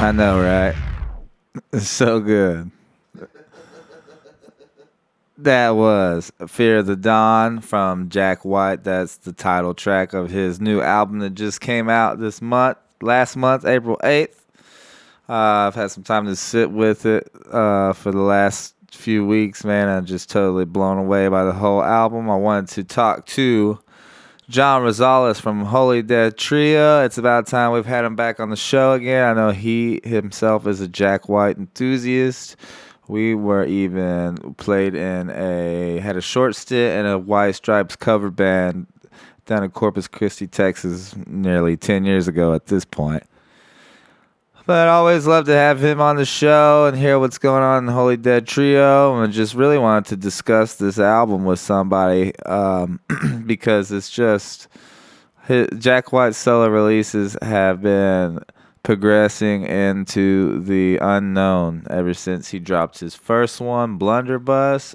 I know, right? It's so good. That was Fear of the Dawn from Jack White. That's the title track of his new album that just came out this month, last month, April 8th. I've had some time to sit with it for the last few weeks, man. I'm just totally blown away by the whole album. I wanted to talk to John Rosales from Holy Dead Trio. It's about time we've had him back on the show again. I know he himself is a Jack White enthusiast. We were even had a short stint in a White Stripes cover band down in Corpus Christi, Texas, nearly 10 years ago at this point. But I always love to have him on the show and hear what's going on in the Holy Dead Trio. And just really wanted to discuss this album with somebody because it's just Jack White's solo releases have been progressing into the unknown ever since he dropped his first one, Blunderbuss.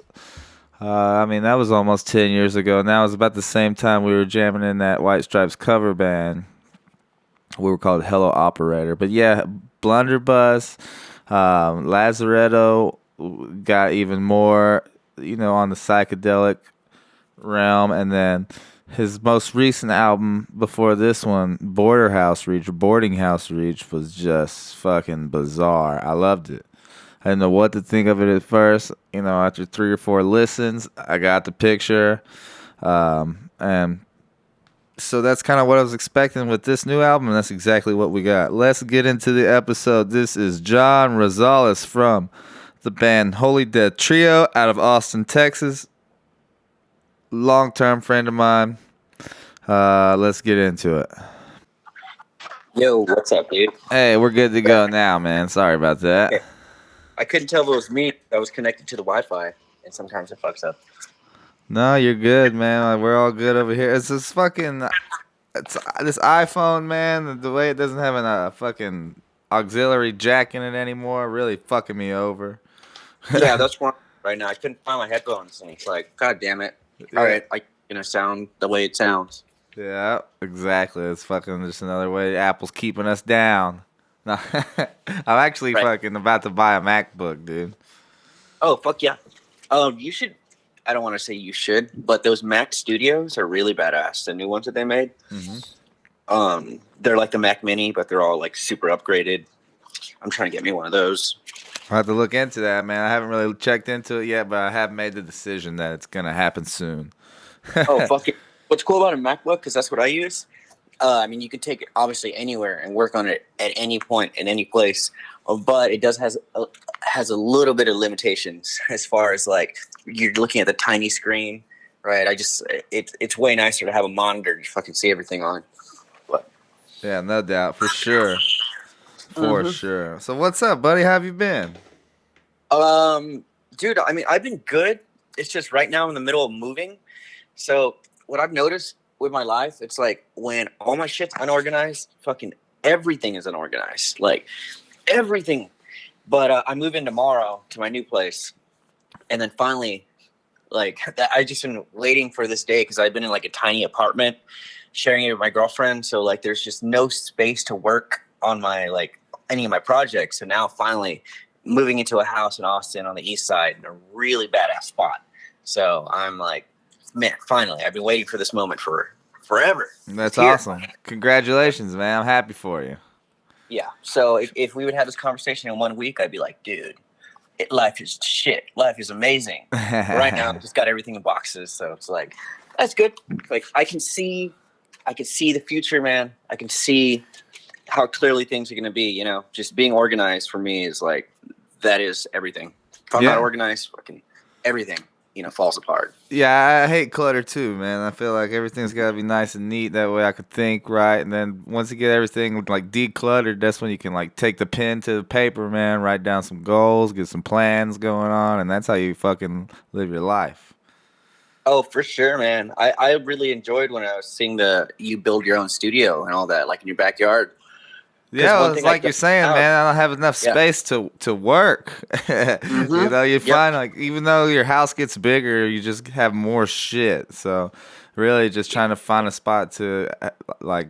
That was almost 10 years ago. Now it was about the same time we were jamming in that White Stripes cover band. We were called Hello Operator. But yeah, Blunderbuss, Lazaretto got even more, on the psychedelic realm. And then his most recent album before this one, Boarding House Reach, was just fucking bizarre. I loved it. I didn't know what to think of it at first. After 3 or 4 listens, I got the picture. And so that's kind of what I was expecting with this new album, and that's exactly what we got. Let's get into the episode. This is John Rosales from the band Holy Dead Trio out of Austin, Texas. Long-term friend of mine. Let's get into it. Yo, what's up, dude? Hey, we're good to go now, man. Sorry about that. Okay. I couldn't tell if it was me. I was connected to the Wi-Fi, and sometimes it fucks up. No, you're good, man. We're all good over here. It's this iPhone, man. The way it doesn't have a fucking auxiliary jack in it anymore, really fucking me over. Yeah, that's one right now. I couldn't find my headphones, and it's like, God damn it! All right, sound the way it sounds. Yeah, exactly. It's fucking just another way Apple's keeping us down. No, I'm actually fucking about to buy a MacBook, dude. Oh, fuck yeah. You should. I don't want to say you should, but those Mac Studios are really badass. The new ones that they made. Mm-hmm. They're like the Mac Mini, but they're all like super upgraded. I'm trying to get me one of those. I'll have to look into that, man. I haven't really checked into it yet, but I have made the decision that it's gonna happen soon. Oh, fuck it. What's cool about a MacBook, because that's what I use. You can take it obviously anywhere and work on it at any point in any place, but it has a little bit of limitations as far as like you're looking at the tiny screen, right? It's way nicer to have a monitor to fucking see everything on. But yeah, no doubt, for sure, sure. So what's up, buddy? How have you been? Dude, I've been good. It's just right now I'm in the middle of moving, so what I've noticed with my life, it's like when all my shit's unorganized, fucking everything is unorganized, like everything. But I move in tomorrow to my new place, and then finally, like I just been waiting for this day because I've been in like a tiny apartment, sharing it with my girlfriend. So like, there's just no space to work on my any of my projects. So now finally, moving into a house in Austin on the east side in a really badass spot. So I'm like, man, finally, I've been waiting for this moment for forever. That's awesome. Congratulations, man. I'm happy for you. Yeah. So if we would have this conversation in 1 week, I'd be like, dude, life is shit. Life is amazing. Right now, I've just got everything in boxes. So it's like, that's good. Like I can see the future, man. I can see how clearly things are going to be, just being organized for me is like, that is everything. If I'm not organized, fucking everything, falls apart. Yeah, I hate clutter too, man. I feel like everything's got to be nice and neat. That way I could think right. And then once you get everything like decluttered, that's when you can like take the pen to the paper, man, write down some goals, get some plans going on. And that's how you fucking live your life. Oh, for sure, man. I really enjoyed when I was seeing you build your own studio and all that, like in your backyard. Yeah, well, it's like you're saying, man, I don't have enough space to work. Mm-hmm. You find like even though your house gets bigger, you just have more shit. So really just trying to find a spot to like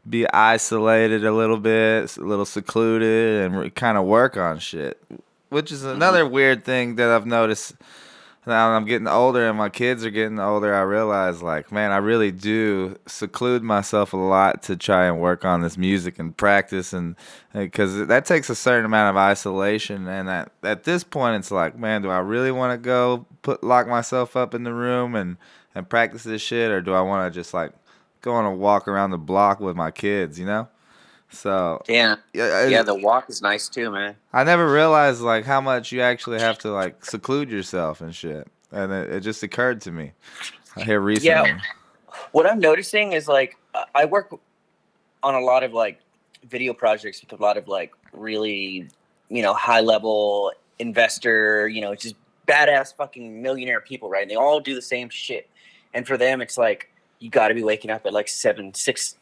be isolated a little bit, a little secluded, and kind of work on shit. Which is Hmm. another weird thing that I've noticed now that I'm getting older and my kids are getting older. I realize, like, man, I really do seclude myself a lot to try and work on this music and practice, and because that takes a certain amount of isolation. And at this point, it's like, man, do I really want to go lock myself up in the room and practice this shit, or do I want to just like go on a walk around the block with my kids, you know? So Yeah, yeah, yeah. The walk is nice too, man. I never realized like how much you actually have to like seclude yourself and shit, and it just occurred to me here Yeah, recently. what I'm noticing is like I work on a lot of like video projects with a lot of like really, high level investor, just badass fucking millionaire people, right? And they all do the same shit. And for them, it's like you got to be waking up at like 6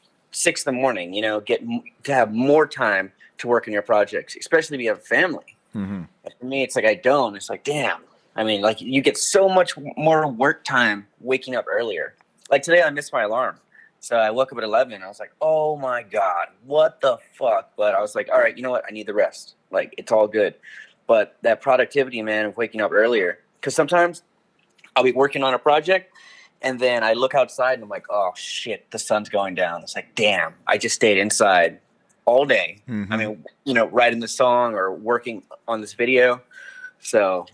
in the morning, get to have more time to work on your projects, especially if you have a family. Hmm. And for me, it's like I don't. It's like, damn. I mean, like you get so much more work time waking up earlier. Like today, I missed my alarm. So I woke up at 11. I was like, oh my God, what the fuck? But I was like, all right, you know what? I need the rest. Like, it's all good. But that productivity, man, of waking up earlier. Because sometimes I'll be working on a project and then I look outside and I'm like, oh shit, the sun's going down. It's like, damn, I just stayed inside all day. I Hmm. mean, writing the song or working on this video. So,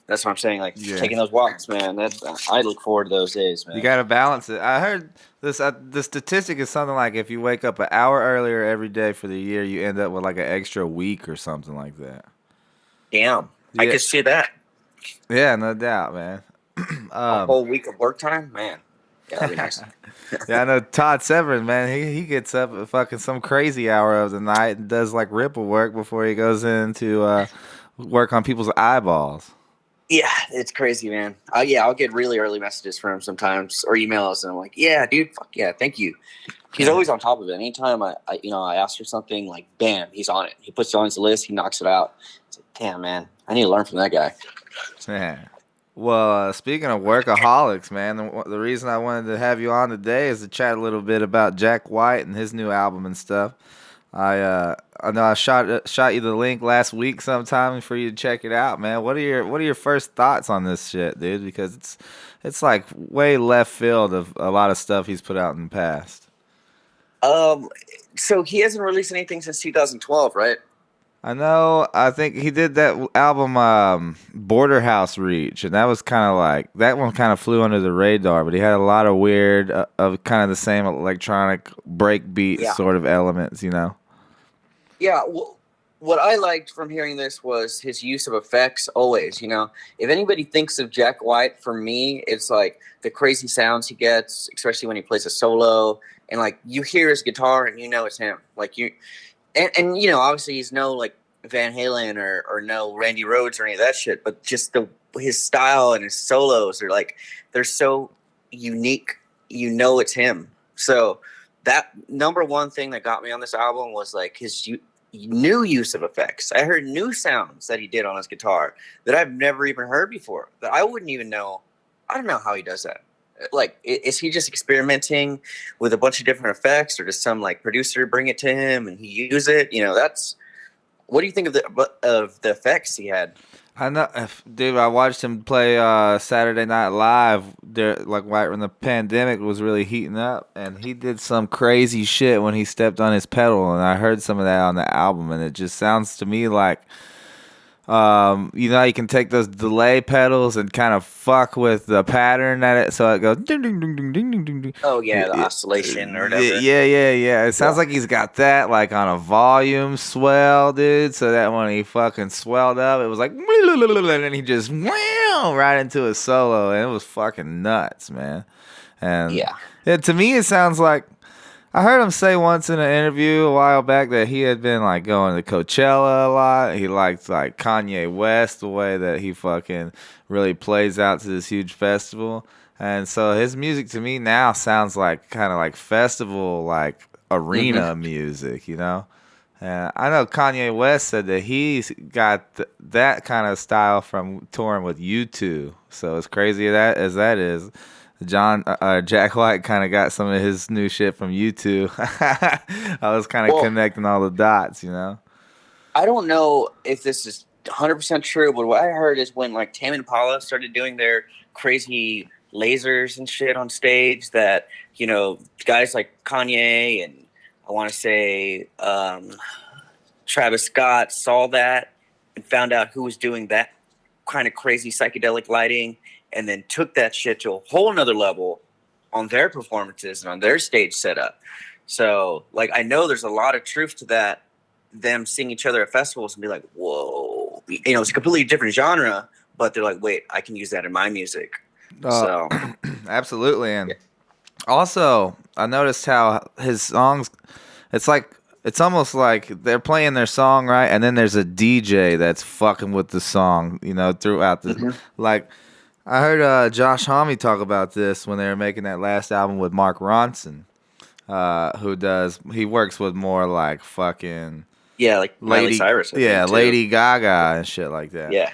that's what I'm saying. Like Yeah, taking those walks, man. That's I look forward to those days, you man. gotta balance it. I heard this. The statistic is something like if you wake up an hour earlier every day for the year, you end up with like an extra week or something like that. Damn, I Yeah, could see that. yeah, no doubt, man. A um, whole week of work time, man. Yeah, that'd be nice. yeah, I know Todd Severin, man. He gets up at fucking some crazy hour of the night and does like ripple work before he goes in to work on people's eyeballs. Yeah, it's crazy, man. Yeah, I'll get really early messages from him sometimes or emails, and I'm like, yeah, dude, fuck yeah, thank you. He's always on top of it. Anytime I ask for something, like, bam, he's on it. He puts it on his list. He knocks it out. It's like, damn, man, I need to learn from that guy. Yeah. Well, speaking of workaholics, man, the reason I wanted to have you on today is to chat a little bit about Jack White and his new album and stuff. I know I shot you the link last week sometime for you to check it out, man. What are your first thoughts on this shit, dude? Because it's like way left field of a lot of stuff he's put out in the past. Um, so he hasn't released anything since 2012, right? I know. I think he did that album, Border House Reach, and that was kind of like that one kind of flew under the radar. But he had a lot of weird, of kind of the same electronic breakbeat Yeah. sort of elements, you know. Yeah, well, what I liked from hearing this was his use of effects always. If anybody thinks of Jack White, for me, it's like the crazy sounds he gets, especially when he plays a solo. And like you hear his guitar and you know it's him. Like and obviously he's no like Van Halen or no Randy Rhoads or any of that shit, but just his style and his solos are like they're so unique. It's him. So that number one thing that got me on this album was like his new use of effects. I heard new sounds that he did on his guitar that I've never even heard before. That I wouldn't even know. I don't know how he does that. Like, is he just experimenting with a bunch of different effects, or does some like producer bring it to him and he use it? That's what do you think of the effects he had? I know, dude. I watched him play Saturday Night Live there, like right when the pandemic was really heating up, and he did some crazy shit when he stepped on his pedal, and I heard some of that on the album, and it just sounds to me like you can take those delay pedals and kind of fuck with the pattern so it goes ding ding ding ding ding ding ding ding. Oh Yeah, yeah, the yeah, oscillation or whatever. yeah. It sounds Yeah, like he's got that like on a volume swell, dude. So that when he fucking swelled up, it was like, and then he just right into a solo, and it was fucking nuts, man. And yeah. to me, it sounds like I heard him say once in an interview a while back that he had been like going to Coachella a lot. He liked like Kanye West, the way that he fucking really plays out to this huge festival. And so his music to me now sounds like kind of like festival, like Hmm. arena music, you know? And I know Kanye West said that he's got that kind of style from touring with U2. So as crazy as that is, Jack White kind of got some of his new shit from YouTube. I was kind of Well, connecting all the dots, you know. I don't know if this is 100% true, but what I heard is when like Tame Impala started doing their crazy lasers and shit on stage, that guys like Kanye and I want to say Travis Scott saw that and found out who was doing that kind of crazy psychedelic lighting, and then took that shit to a whole nother level on their performances and on their stage setup. So, like, I know there's a lot of truth to that. Them seeing each other at festivals and be like, "Whoa," it's a completely different genre, but they're like, "Wait, I can use that in my music." Uh, So, Absolutely, yeah. and also I noticed how his songs, it's like it's almost like they're playing their song right, and then there's a DJ that's fucking with the song, throughout the Mm-hmm. like. I heard Josh Homme talk about this when they were making that last album with Mark Ronson, he works with more like fucking Yeah, like Miley Cyrus, I think too. Lady Gaga and shit like that. Yeah.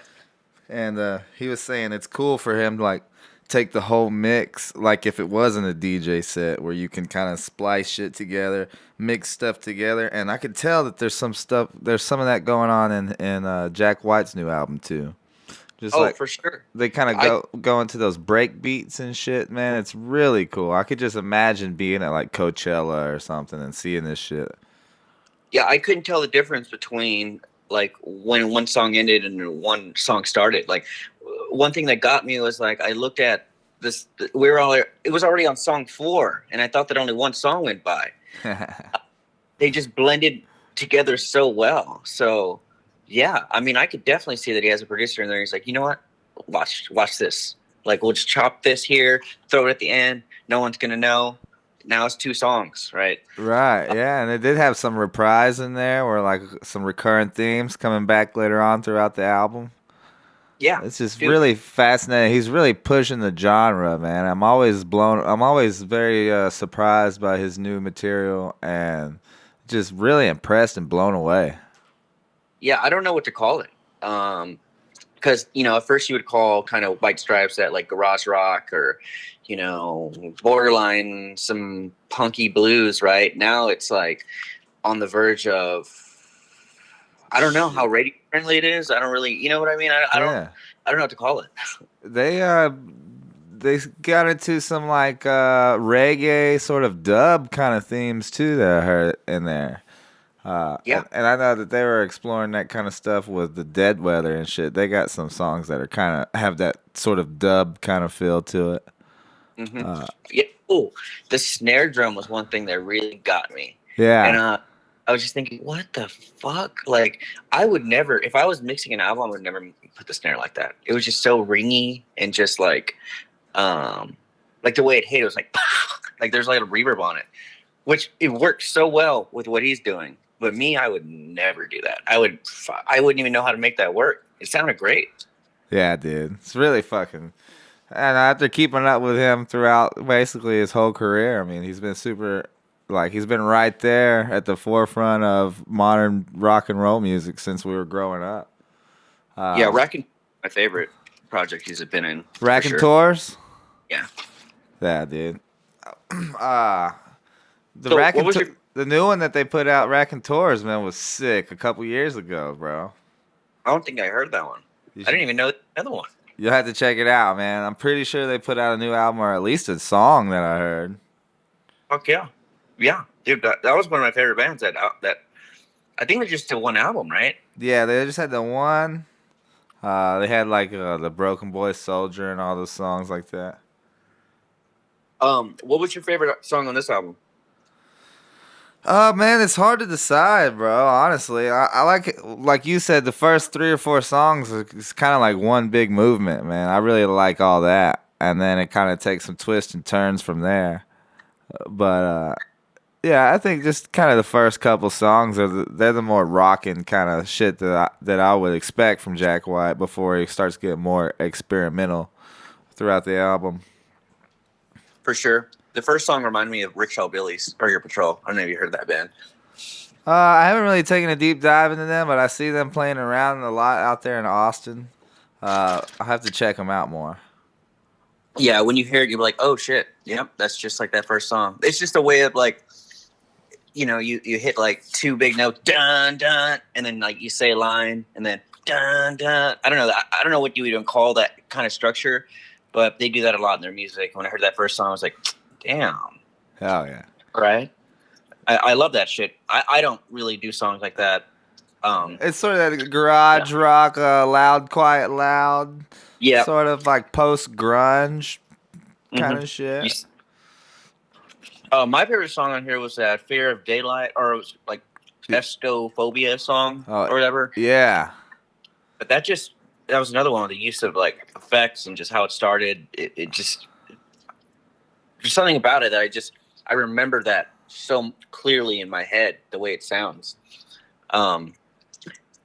And he was saying it's cool for him to like take the whole mix, like if it wasn't a DJ set where you can kind of splice shit together, mix stuff together. And I could tell that there's some of that going on in Jack White's new album too. Just Oh, like for sure. they kind of I go into those break beats and shit, man. It's really cool. I could just imagine being at like Coachella or something and seeing this shit. Yeah, I couldn't tell the difference between like when one song ended and one song started. Like one thing that got me was like I looked at this. We were all. It was already on song 4, and I thought that only one song went by. They just blended together so well. So yeah, I mean, I could definitely see that he has a producer in there. He's like, you know what? Watch this. Like we'll just chop this here, throw it at the end. No one's gonna know. Now it's 2 songs, right? Right, yeah, and it did have some reprise in there, or like some recurrent themes coming back later on throughout the album. Yeah, It's just dude. really fascinating. He's really pushing the genre, man. I'm always very surprised by his new material and just really impressed and blown away. Yeah, I don't know what to call it. Because at first you would call kind of White Stripes that like garage rock or borderline some punky blues. Right now it's like on the verge of, I don't know how Shit. radio friendly it is. I don't really, you know what I mean. Yeah. I don't know what to call it. They they got into some like reggae sort of dub kind of themes too that I heard in there. Yeah. And I know that they were exploring that kind of stuff with the Dead Weather and shit. They got some songs that are kind of have that sort of dub kind of feel to it. Hmm. Uh, Yeah. Oh, the snare drum was one thing that really got me, and yeah, I was just thinking, what the fuck? Like, I would never, if I was mixing an album, I would never put the snare like that. It was just so ringy and just um, like the way it hit, it was like, like there's like a reverb on it, which it works so well with what he's doing. But me, I would never do that. I wouldn't even know how to make that work. It sounded great. yeah, dude. It's really fucking. And after keeping up with him throughout basically his whole career, I mean, he's been super, like, he's been right there at the forefront of modern rock and roll music since we were growing up. Yeah, Uh, Rack and my favorite project he's been in for sure. Raconteurs? Yeah. Yeah, dude. Uh, the So, what was your? The new one that they put out, Raconteurs, man, was sick a couple years ago, bro. I don't think I heard that one. You I didn't should, even know the other one. you'll have to check it out, man. I'm pretty sure they put out a new album or at least a song that I heard. Fuck yeah, yeah, dude. That was one of my favorite bands. That I think they just did one album, right? Yeah, they just had the one. They had like the Broken Boy Soldier and all those songs like that. What was your favorite song on this album? Oh man, it's hard to decide, bro. Honestly, I like it, like you said, the first 3 or 4 songs is kind of like one big movement, man. I really like all that, and then it kind of takes some twists and turns from there. But yeah, I think just kind of the first couple songs they're the more rocking kind of shit that I would expect from Jack White before he starts getting more experimental throughout the album. For sure. The first song reminded me of Rickshaw Billy's or Your Patrol. I don't know if you heard that band. I haven't really taken a deep dive into them, but I see them playing around a lot out there in Austin. I have to check them out more. Yeah, when you hear it, you're like, oh shit, yep, that's just like that first song. It's just a way of like, you hit like two big notes, dun dun, and then like you say a line, and then dun dun. I don't know. I don't know what you would even call that kind of structure, but they do that a lot in their music. When I heard that first song, I was like, damn, Hell yeah. right? I love that shit. I don't really do songs like that. It's sort of that Yeah, garage rock, loud, quiet, loud, yeah. sort of like post grunge kind Mm-hmm. of shit. My favorite song on here was that "Fear of Daylight," or it was like "Escophobia" song Oh, or whatever. yeah. But that was another one with the use of like effects and just how it started. It just there's something about it that I remember that so clearly in my head the way it sounds. Um,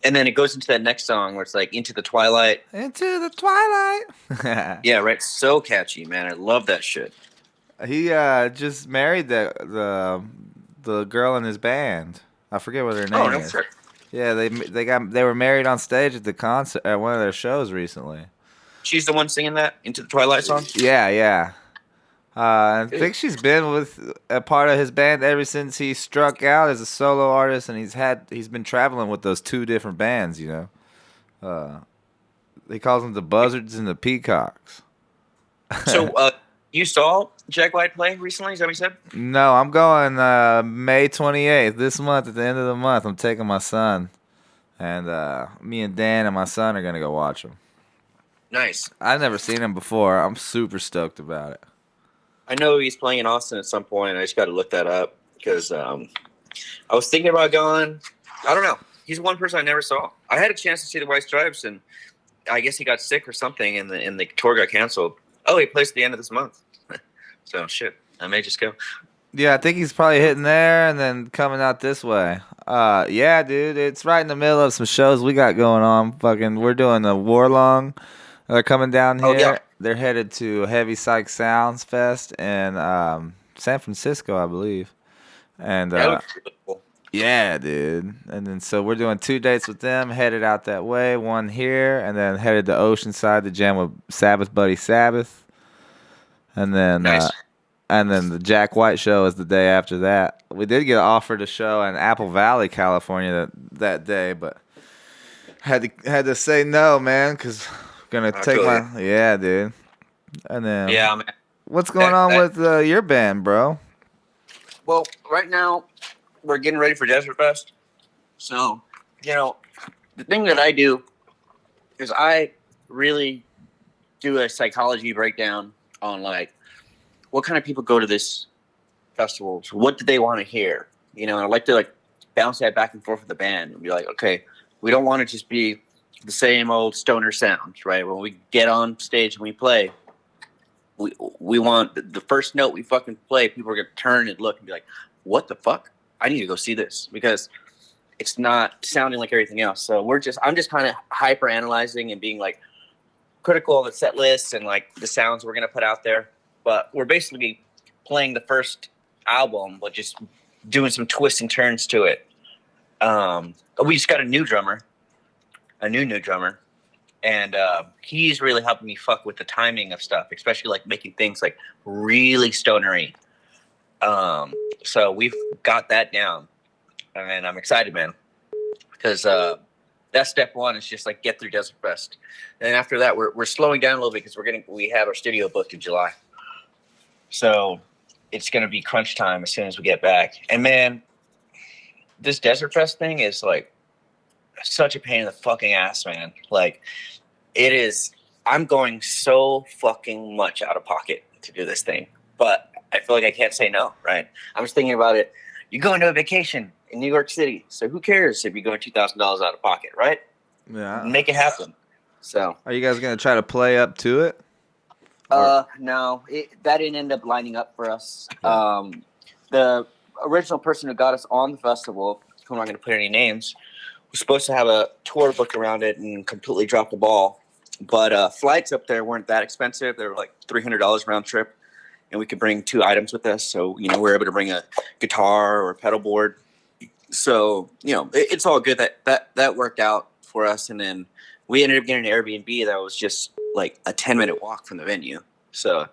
and then it goes into that next song where it's like "Into the Twilight." Into the twilight. Yeah, right. So catchy, man. I love that shit. He just married the girl in his band. I forget what her Oh name no, is. sure. Yeah, they were married on stage at the concert at one of their shows recently. She's the one singing that "Into the Twilight" song. Yeah, yeah. I Dude. think she's been with a part of his band ever since he struck out as a solo artist, and he's been traveling with those two different bands. Uh, he calls them the Buzzards and the Peacocks. So, you saw Jack White play recently? Is that what you said? No, I'm going May 28th this month. At the end of the month, I'm taking my son, and me and Dan and my son are gonna go watch him. Nice. I've never seen him before. I'm super stoked about it. I know he's playing in Austin at some point. I just got to look that up because I was thinking about going. I don't know. He's one person I never saw. I had a chance to see the White Stripes, and I guess he got sick or something, and the tour got canceled. Oh, he plays at the end of this month. So shit, I may just go. Yeah, I think he's probably hitting there and then coming out this way. Yeah, dude, it's right in the middle of some shows we got going on. Fucking, we're doing the Warlong. They're coming down Oh yeah, here. They're headed to Heavy Psych Sounds Fest in San Francisco, I believe. And that looks really cool. yeah, dude. And then so we're doing 2 dates with them, headed out that way, one here, and then headed to Oceanside to jam with Sabbath Buddy Sabbath. And then Nice. the Jack White show is the day after that. We did get offered a show in Apple Valley, California that day, but had to say no, man, because gonna I take feel you. my yeah, dude. And then Yeah, man. what's going That, on that, with your band, bro? well, right now we're getting ready for Desert Fest. So, you know, the thing that I do is I really do a psychology breakdown on like what kind of people go to this festivals. What do they want to hear? And I like to like bounce that back and forth with the band and be like, okay, we don't want to just be the same old stoner sounds, right? When we get on stage and we play, we want the first note we fucking play, people are gonna turn and look and be like, what the fuck? I need to go see this because it's not sounding like everything else. So I'm just kind of hyper analyzing and being like critical of the set lists and like the sounds we're gonna put out there. But we're basically playing the first album, but just doing some twists and turns to it. We just got a new drummer, a new drummer, and he's really helping me fuck with the timing of stuff, especially like making things like really stonery. So we've got that down, and I'm excited, man, because that's step one. Is just like get through Desert Fest, and after that, we're slowing down a little bit because we have our studio booked in July, so it's gonna be crunch time as soon as we get back. And man, this Desert Fest thing is like such a pain in the fucking ass, man. Like it is. I'm going so fucking much out of pocket to do this thing, but I feel like I can't say no. Right? I'm just thinking about it. You're going to a vacation in New York City, so who cares if you're going $2,000 out of pocket, right? Yeah. Make it happen. So, Are you guys gonna try to play up to it? Or no, that didn't end up lining up for us. yeah. The original person who got us on the festival, who I'm not going to put any names, was supposed to have a tour booked around it and completely dropped the ball. But flights up there weren't that expensive. They were like $300 round trip, and we could bring 2 items with us. So we were able to bring a guitar or a pedal board. So it's all good that worked out for us. And then we ended up getting an Airbnb that was just like a 10-minute walk from the venue. So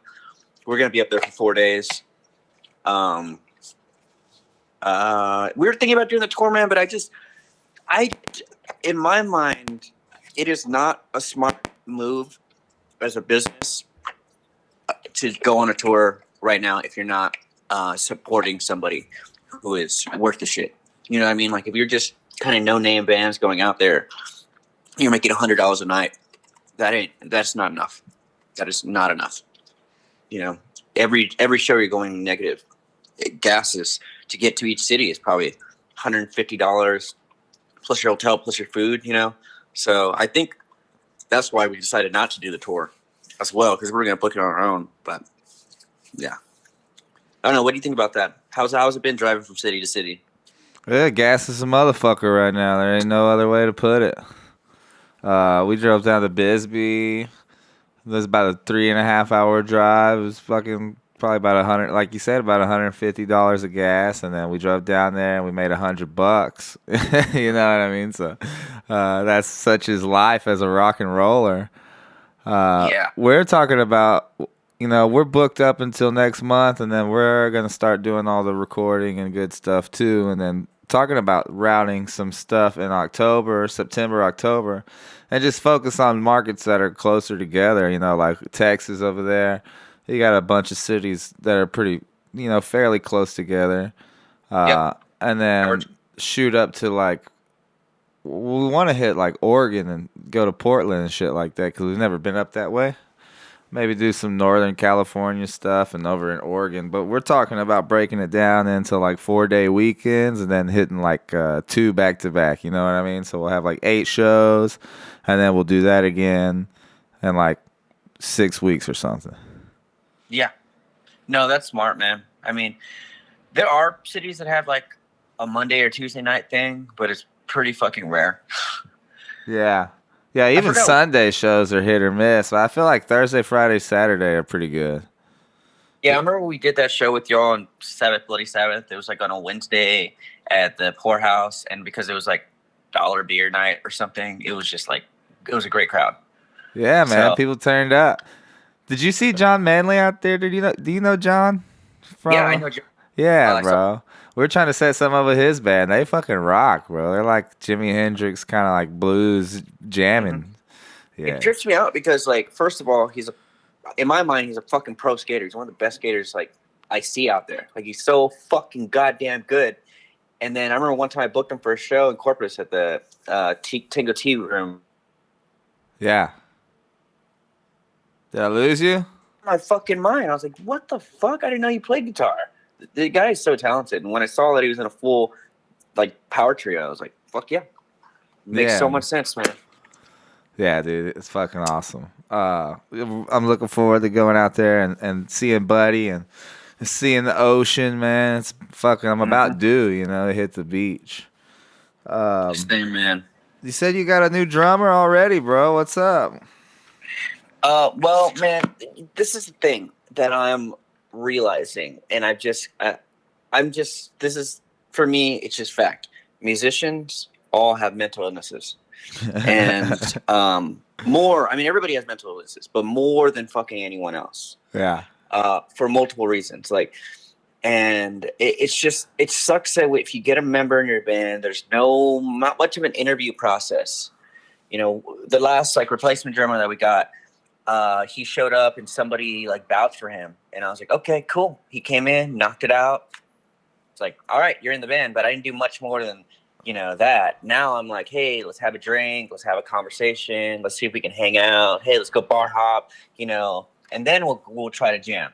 we're gonna be up there for 4 days. Um, we were thinking about doing the tour, man, but I, in my mind, it is not a smart move as a business to go on a tour right now if you're not supporting somebody who is worth the shit. You know what I mean? Like if you're just kind of no name bands going out there, you're making $100 a night. That's not enough. That is not enough. You know, every show you're going negative. Gases to get to each city is probably $150 plus your hotel plus your food. You know, so I think that's why we decided not to do the tour as well, because we're gonna book it on our own. But yeah, I don't know. What do you think about that? How's it been driving from city to city? Yeah, gas is a motherfucker right now. There ain't no other way to put it. We drove down to Bisbee. It was about a 3.5 hour drive. It was fucking probably about 100, like you said, about $150 of gas, and then we drove down there and we made $100. You know what I mean? So that's such his life as a rock and roller. Yeah, We're talking about, we're booked up until next month, and then we're gonna start doing all the recording and good stuff too, and then talking about routing some stuff in October, September, October, and just focus on markets that are closer together. Like Texas over there. You got a bunch of cities that are pretty, fairly close together, yep. and then shoot up to like we want to hit like Oregon and go to Portland and shit like that because we've never been up that way. Maybe do some Northern California stuff and over in Oregon. But we're talking about breaking it down into like 4 day weekends and then hitting like two back to back. You know what I mean? So we'll have like 8 shows and then we'll do that again in like 6 weeks or something. Yeah, no, that's smart, man. I mean, there are cities that have like a Monday or Tuesday night thing, but it's pretty fucking rare. Yeah. Yeah, I even forgot. Sunday shows are hit or miss. But I feel like Thursday, Friday, Saturday are pretty good. Yeah, I remember we did that show with y'all on Sabbath Bloody Sabbath. It was like on a Wednesday at the poorhouse, and because it was like dollar beer night or something, it was just like it was a great crowd. Yeah, man, So people turned up. Did you see John Manley out there? Do you know John yeah, I from? know. Yeah, I saw. bro. We're trying to set some up with his band. They fucking rock, bro. They're like Jimi Hendrix, kind of like blues Mhm. jamming. It Yeah. trips me out because, like, first of all, in my mind, he's a fucking pro skater. He's one of the best skaters like I see out there. Like, he's so fucking goddamn good. And then I remember one time I booked him for a show in Corpus at the Tango Tea Room. Yeah. Did I lose you? My fucking mind. I was like, what the fuck? I didn't know you played guitar. The guy is so talented. And when I saw that he was in a full like power trio, I was like, fuck yeah. Makes so Yeah. much sense, man. Yeah, dude, it's fucking awesome. I'm looking forward to going out there and seeing Buddy and seeing the ocean, man. It's fucking. I'm Mm-hmm. about due, to hit the beach. Same, man. You said you got a new drummer already, bro. What's up? Well, man, this is the thing that I'm realizing, and I'm just, this is, for me, it's just fact. Musicians all have mental illnesses. And more, I mean, everybody has mental illnesses, but more than fucking anyone else. Yeah. For multiple reasons. Like, and it's just, it sucks that if you get a member in your band, there's not much of an interview process. The last like replacement drummer that we got, he showed up and somebody like vouched for him, and I was like, okay, cool. He came in, knocked it out. It's like, all right, you're in the band, but I didn't do much more than that. Now I'm like, hey, let's have a drink, let's have a conversation, let's see if we can hang out. Hey, let's go bar hop, and then we'll try to jam.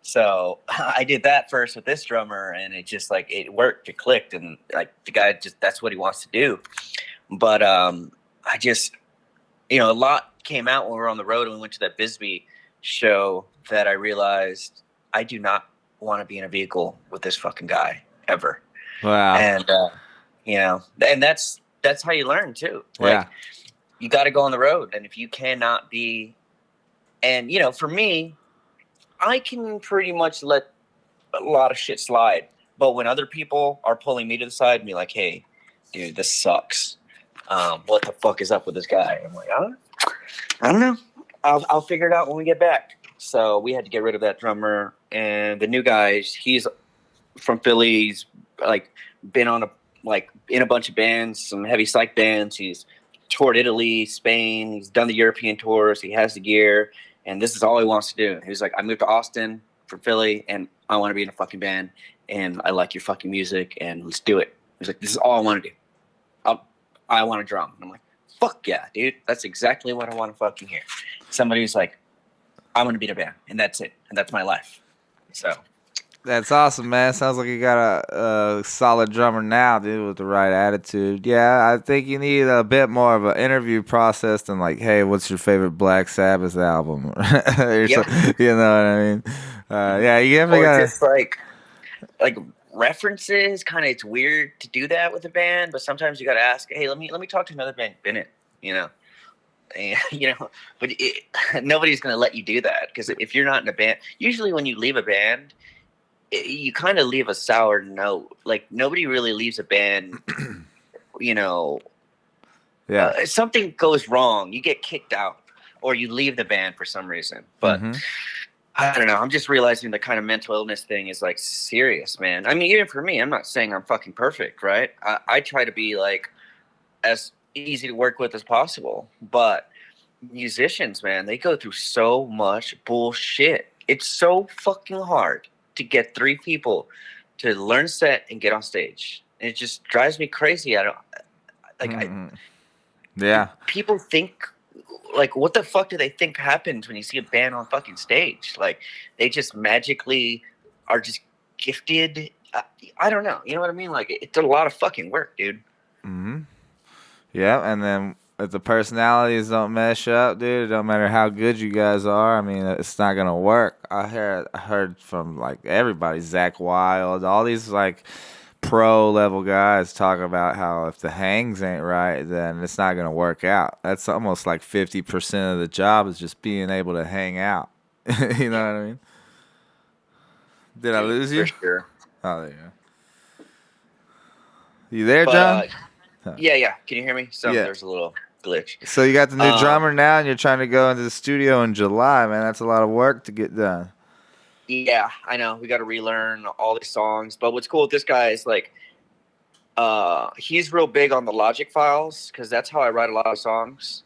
So I did that first with this drummer, and it just like it worked, it clicked, and like the guy just that's what he wants to do. But I just a lot came out when we were on the road and we went to that Bisbee show that I realized I do not want to be in a vehicle with this fucking guy ever. Wow. And and that's how you learn too. Like Yeah. you got to go on the road, and if you cannot be, and for me, I can pretty much let a lot of shit slide. But when other people are pulling me to the side and be like, "Hey, dude, this sucks. What the fuck is up with this guy?" I'm like, I don't know. I'll figure it out when we get back. So we had to get rid of that drummer, and the new guy, he's from Philly. He's like been on a like in a bunch of bands, some heavy psych bands. He's toured Italy, Spain. He's done the European tours. He has the gear, and this is all he wants to do. He was like, I moved to Austin from Philly, and I want to be in a fucking band, and I like your fucking music, and let's do it. He's like, this is all I want to do. I want to drum. And I'm like, fuck yeah, dude. That's exactly what I want to fucking hear. Somebody who's like, I want to be in a band, and that's it, and that's my life. So That's awesome, man. Sounds like you got a solid drummer now, dude, with the right attitude. Yeah, I think you need a bit more of an interview process than like, hey, what's your favorite Black Sabbath album? Or yeah, you know what I mean? Yeah, you definitely or gotta. just like references. Kind of, it's weird to do that with a band, but sometimes you got to ask, hey, let me talk to another band, Bennett. You know, and, but nobody's gonna let you do that because if you're not in a band, usually when you leave a band, you kind of leave a sour note. Like nobody really leaves a band, you know. Yeah. Something goes wrong, you get kicked out, or you leave the band for some reason. But Mm-hmm. I don't know. I'm just realizing the kind of mental illness thing is like serious, man. I mean, even for me, I'm not saying I'm fucking perfect, right? I try to be like as easy to work with as possible, but musicians, man, they go through so much bullshit. It's so fucking hard to get three people to learn set and get on stage. And it just drives me crazy. I don't like I Mm-hmm. Yeah. people think like what the fuck do they think happens when you see a band on fucking stage? Like they just magically are just gifted. I don't know. You know what I mean? Like it's a lot of fucking work, dude. Mm-hmm. Yeah, and then if the personalities don't mesh up, dude, it don't matter how good you guys are. I mean, it's not gonna work. I heard from like everybody, Zach Wild, all these like pro level guys talk about how if the hangs ain't right, then it's not gonna work out. That's almost like 50% of the job is just being able to hang out. You know Yeah, what I mean? Did I dude, lose for you? sure. Oh, there you go. You there, But John? Huh. yeah, yeah. Can you hear me? Yeah. There's a little glitch. So you got the new Um, drummer now, and you're trying to go into the studio in July, man. That's a lot of work to get done. yeah, I know. We got to relearn all these songs. But what's cool with this guy is like, he's real big on the Logic files because that's how I write a lot of songs.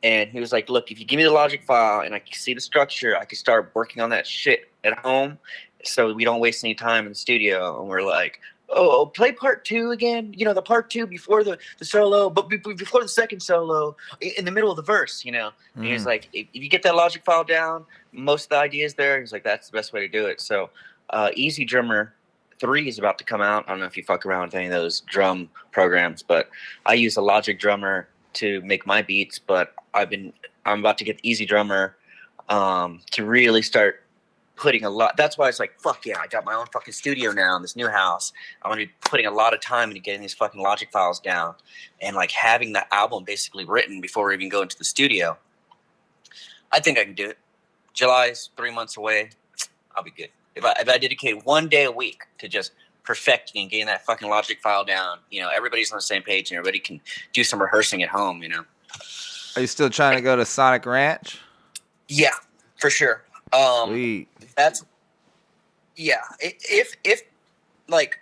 And he was like, "Look, if you give me the Logic file and I can see the structure, I can start working on that shit at home, so we don't waste any time in the studio." And we're like, "Oh, play part two again. You know, the part two before the solo, but before the second solo, in the middle of the verse. You know." And he's Mm. like, "If you get that Logic file down, most of the ideas there." He's like, "That's the best way to do it." So, Easy Drummer 3 is about to come out. I don't know if you fuck around with any of those drum programs, but I use a Logic Drummer to make my beats, but I'm about to get the Easy Drummer to really start putting a lot. That's why it's like, fuck yeah, I got my own fucking studio now in this new house. I'm gonna be putting a lot of time into getting these fucking Logic files down and like having the album basically written before we even go into the studio. I think I can do it. July's 3 months away. I'll be good. If I dedicate one day a week to just perfecting and getting that fucking Logic file down, everybody's on the same page and everybody can do some rehearsing at home. Are you still trying to go to Sonic Ranch? Yeah, for sure. Sweet. That's yeah. If like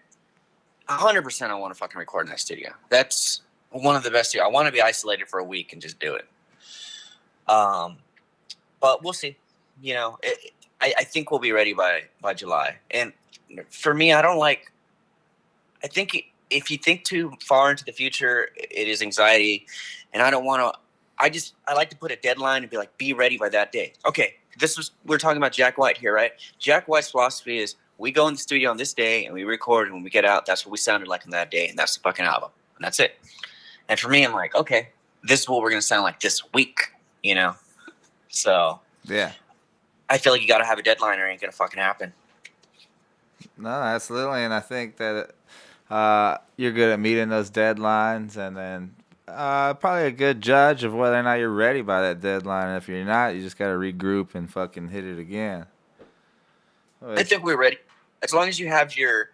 100%, I want to fucking record in that studio. That's one of the best. I want to be isolated for a week and just do it. But we'll see. I think we'll be ready by July. And for me, I don't like. I think if you think too far into the future, it is anxiety, and I don't want to. I like to put a deadline and be like, be ready by that day. Okay, we're talking about Jack White here, right? Jack White's philosophy is we go in the studio on this day and we record, and when we get out, that's what we sounded like on that day, and that's the fucking album, and that's it. And for me, I'm like, okay, this is what we're gonna sound like this week. So Yeah. I feel like you got to have a deadline, or it ain't gonna fucking happen. No, absolutely. And I think that you're good at meeting those deadlines, and then probably a good judge of whether or not you're ready by that deadline. And if you're not, you just got to regroup and fucking hit it again. I Which, think we're ready. As long as you have your.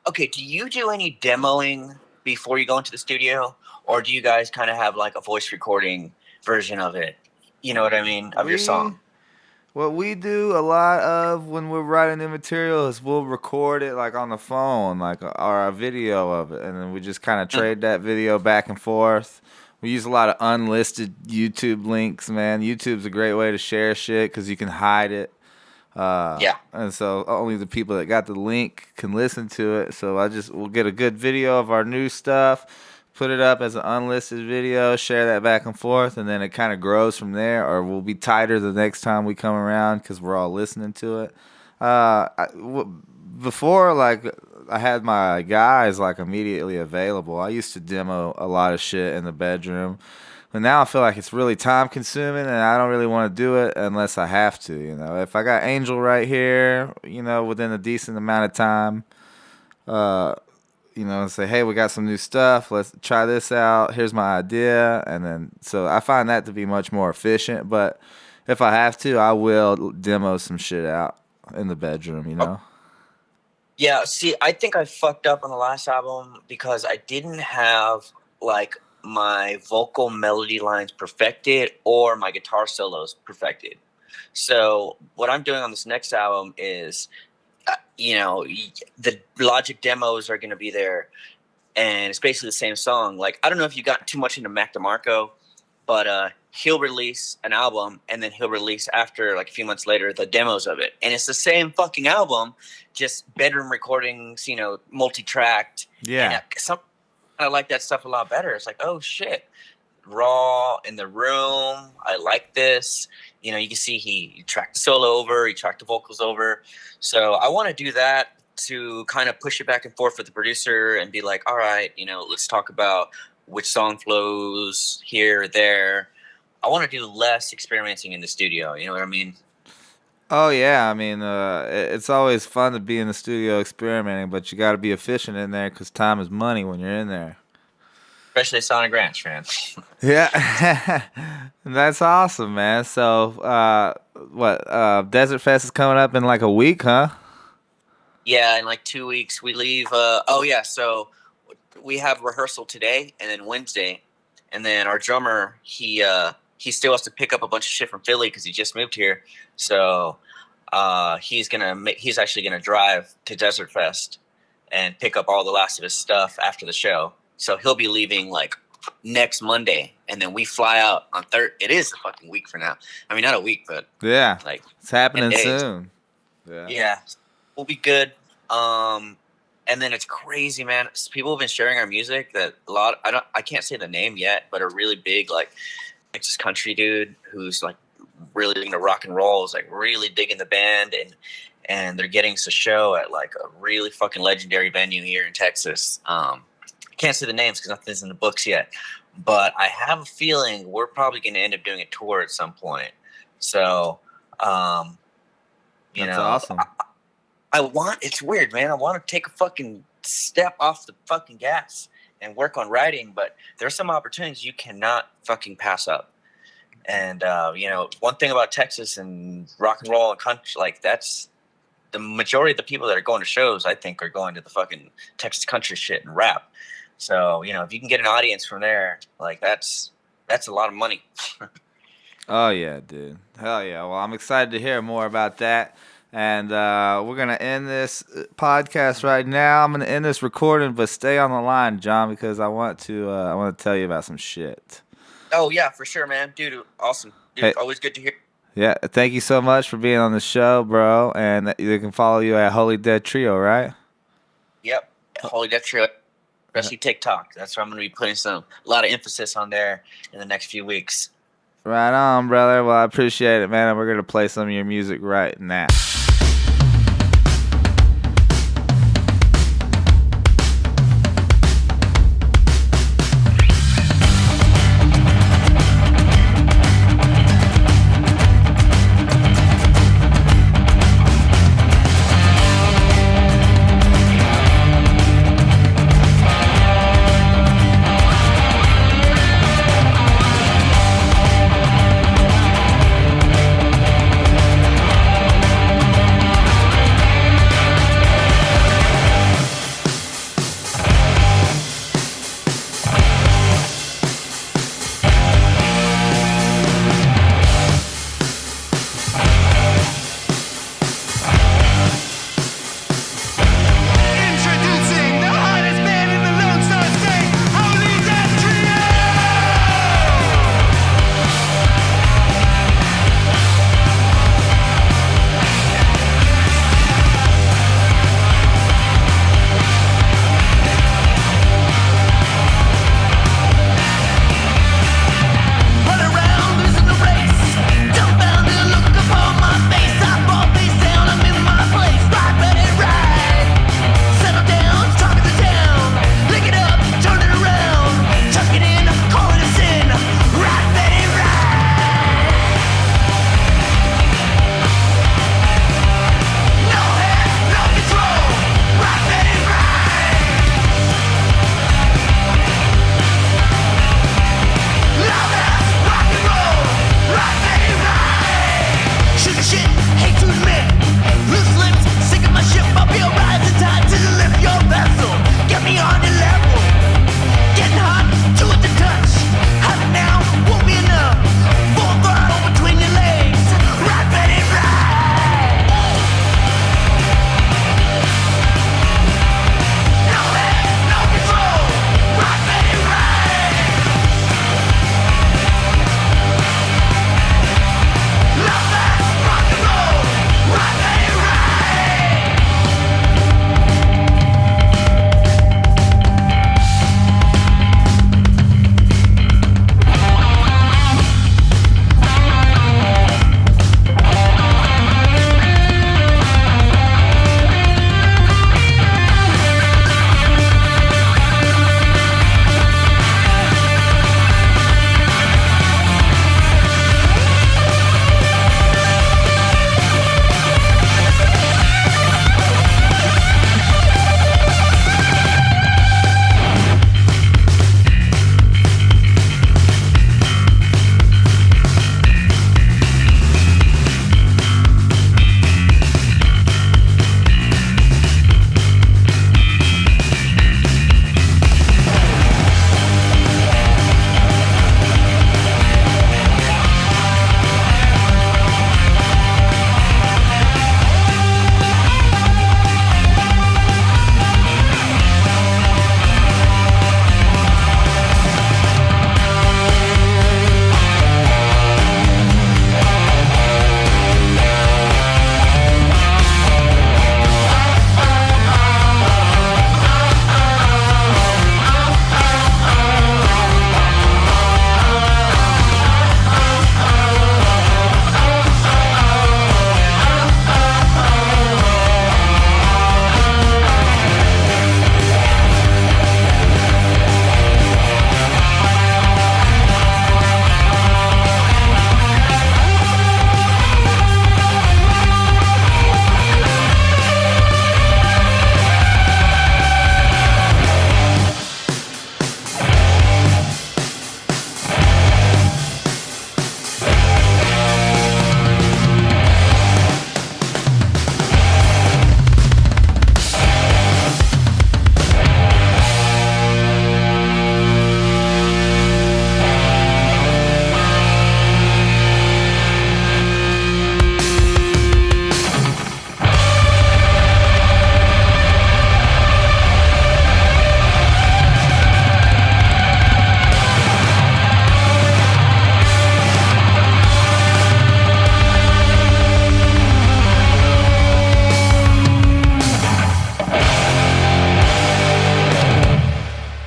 Okay, do you do any demoing before you go into the studio, or do you guys kind of have like a voice recording version of it? You know what I mean, of your we song? What we do a lot of when we're writing new material is we'll record it like on the phone, like or a video of it, and then we just kind of Mm. trade that video back and forth. We use a lot of unlisted YouTube links, man. YouTube's a great way to share shit because you can hide it. Yeah. And so only the people that got the link can listen to it. So we'll get a good video of our new stuff, put it up as an unlisted video, share that back and forth, and then it kind of grows from there. Or we'll be tighter the next time we come around because we're all listening to it. Before, like, I had my guys like immediately available. I used to demo a lot of shit in the bedroom. But now I feel like it's really time consuming and I don't really want to do it unless I have to, you know. If I got Angel right here, you know, within a decent amount of time, uh, you know, and say, hey, we got some new stuff. Let's try this out. Here's my idea. And then, so I find that to be much more efficient. But if I have to, I will demo some shit out in the bedroom, you know. Yeah, see, I think I fucked up on the last album because I didn't have like my vocal melody lines perfected or my guitar solos perfected. So what I'm doing on this next album is, the Logic demos are going to be there, and it's basically the same song. Like, I don't know if you got too much into Mac DeMarco, but he'll release an album and then he'll release after like a few months later the demos of it, and it's the same fucking album, just bedroom recordings, multi-tracked. Yeah. And I like that stuff a lot better. It's like, oh shit, raw in the room. I like this. You can see he tracked the solo over, he tracked the vocals over. So I want to do that to kind of push it back and forth with the producer and be like, all right, let's talk about which song flows here or there. I want to do less experimenting in the studio. You know what I mean? Oh yeah, I mean, it's always fun to be in the studio experimenting, but you got to be efficient in there because time is money when you're in there. Especially Sonic Ranch, man. Yeah, that's awesome, man. So, Desert Fest is coming up in like a week, huh? Yeah, in like 2 weeks we leave. So we have rehearsal today and then Wednesday, and then our drummer he still has to pick up a bunch of shit from Philly because he just moved here. So he's actually gonna drive to Desert Fest and pick up all the last of his stuff after the show. So he'll be leaving like next Monday, and then we fly out on third. It is a fucking week for now. I mean, not a week, but yeah, like it's happening 10 days. soon. Yeah, we'll be good. And then it's crazy, man. People have been sharing our music that I can't say the name yet, but a really big like Texas country dude who's like really into rock and roll is like really digging the band, and they're getting us a show at like a really fucking legendary venue here in Texas. I can't say the names because nothing's in the books yet, but I have a feeling we're probably going to end up doing a tour at some point. So, That's awesome. It's weird, man. I want to take a fucking step off the fucking gas and work on writing, but there's some opportunities you cannot fucking pass up. And, one thing about Texas and rock and roll and country, like that's the majority of the people that are going to shows, I think, are going to the fucking Texas country shit and rap. So, if you can get an audience from there, like that's a lot of money. Oh yeah, dude. Hell yeah. Well, I'm excited to hear more about that. And we're gonna end this podcast right now. I'm gonna end this recording, but stay on the line, John, because I want to tell you about some shit. Oh yeah, for sure, man. Dude, awesome. Dude, Hey. always good to hear. Yeah, thank you so much for being on the show, bro. And they can follow you at Holy Dead Trio, right? Yep, Holy Death Trio, especially TikTok. That's where I'm gonna be putting a lot of emphasis on there in the next few weeks. Right on, brother. Well, I appreciate it, man. And we're gonna play some of your music right now.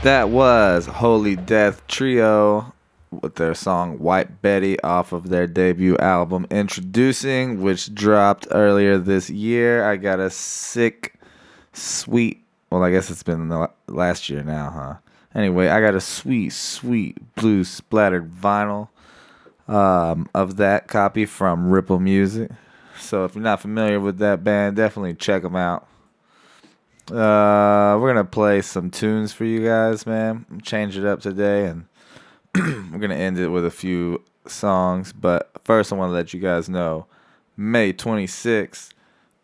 That was Holy Death Trio with their song White Betty off of their debut album Introducing, which dropped earlier this year. I got a sick, sweet, well, I guess it's been the last year now, huh? Anyway, I got a sweet, sweet blue splattered vinyl of that copy from Ripple Music. So if you're not familiar with that band, definitely check them out. We're gonna play some tunes for you guys, man. Change it up today, and we're gonna end it with a few songs. But first, I want to let you guys know, May 26th,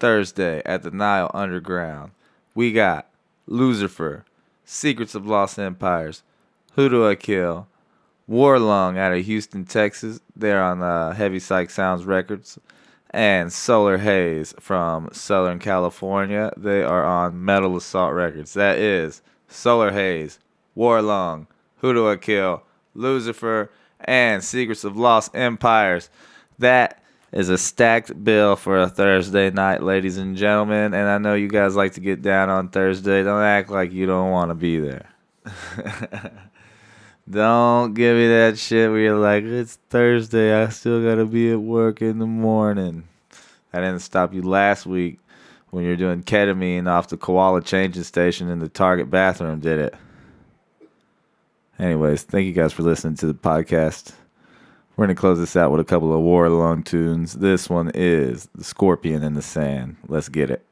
Thursday at the Nile Underground, we got Lucifer, Secrets of Lost Empires, Who Do I Kill, Warlung out of Houston, Texas. They're on Heavy Psych Sounds Records. And Solar Haze from Southern California. They are on Metal Assault Records. That is Solar Haze, Warlung, Who Do I Kill, Lucifer, and Secrets of Lost Empires. That is a stacked bill for a Thursday night, ladies and gentlemen. And I know you guys like to get down on Thursday. Don't act like you don't want to be there. Don't give me that shit where you're like, it's Thursday, I still gotta be at work in the morning. That didn't stop you last week when you're doing ketamine off the koala changing station in the Target bathroom, did it? Anyways, thank you guys for listening to the podcast. We're gonna close this out with a couple of Warlung tunes. This one is The Scorpion in the Sand. Let's get it.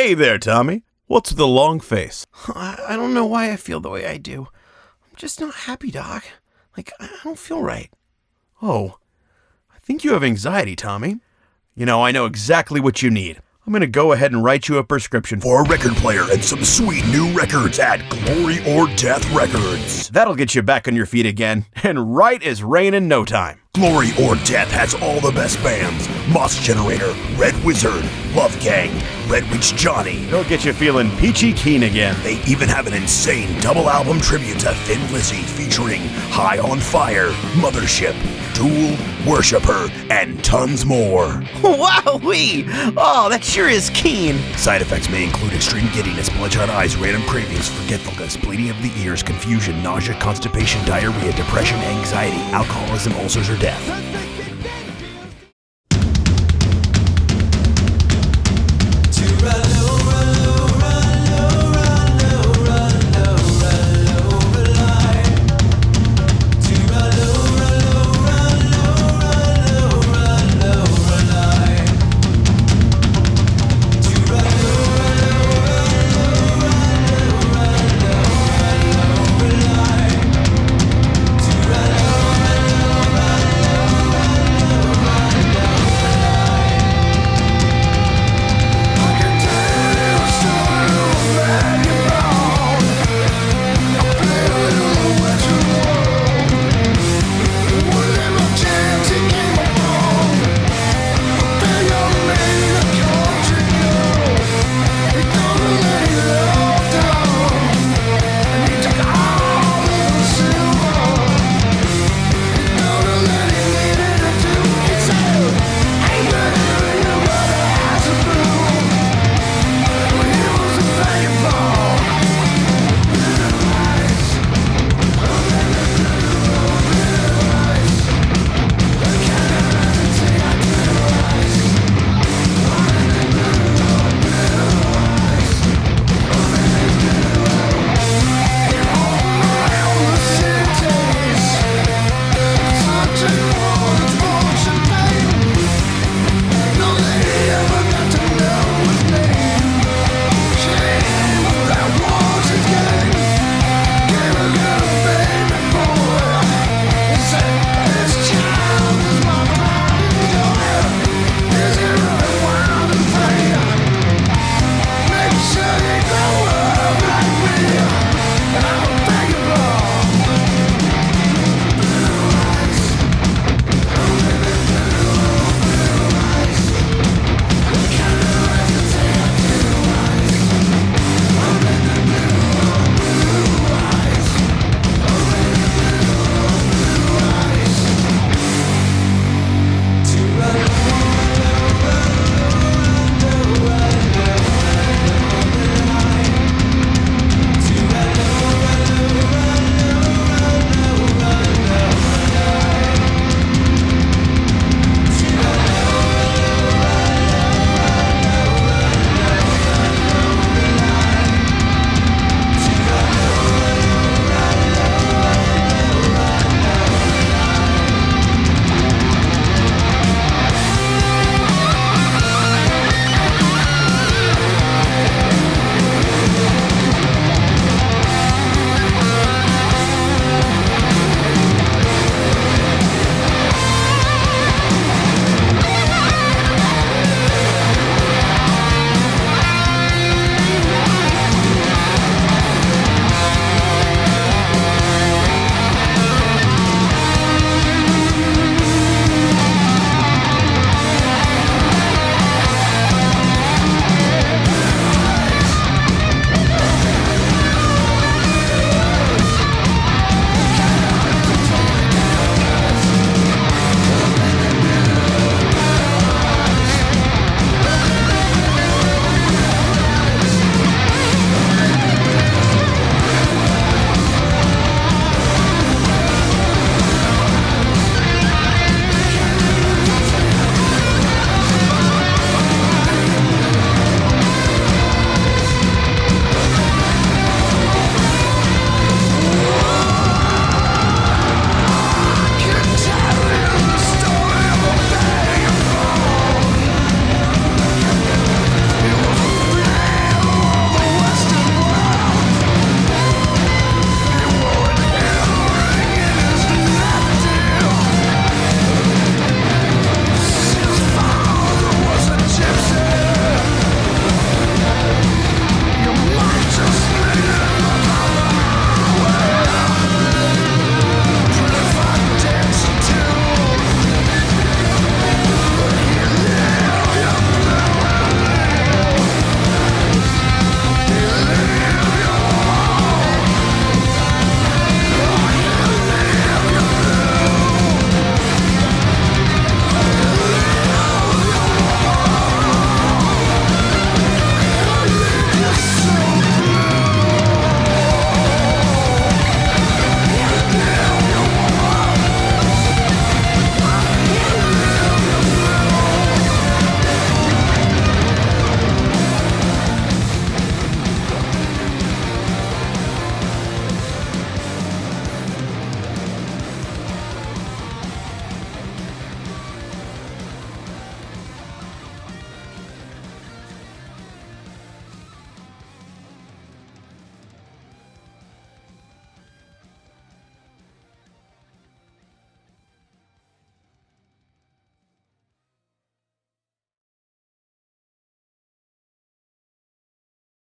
Hey there, Tommy. What's with the long face? I don't know why I feel the way I do. I'm just not happy, Doc. Like, I don't feel right. Oh, I think you have anxiety, Tommy. You know, I know exactly what you need. I'm going to go ahead and write you a prescription for a record player and some sweet new records at Glory or Death Records. That'll get you back on your feet again, and right as rain in no time. Glory or Death has all the best bands: Moss Generator, Red Wizard, Love Gang, Red Witch Johnny. They'll get you feeling peachy keen again. They even have an insane double album tribute to Thin Lizzy featuring High on Fire, Mothership, Duel, Worshipper, and tons more. Wowee! Oh, that sure is keen. Side effects may include extreme giddiness, bloodshot eyes, random cravings, forgetfulness, bleeding of the ears, confusion, nausea, constipation, diarrhea, depression, anxiety, alcoholism, ulcers, or death.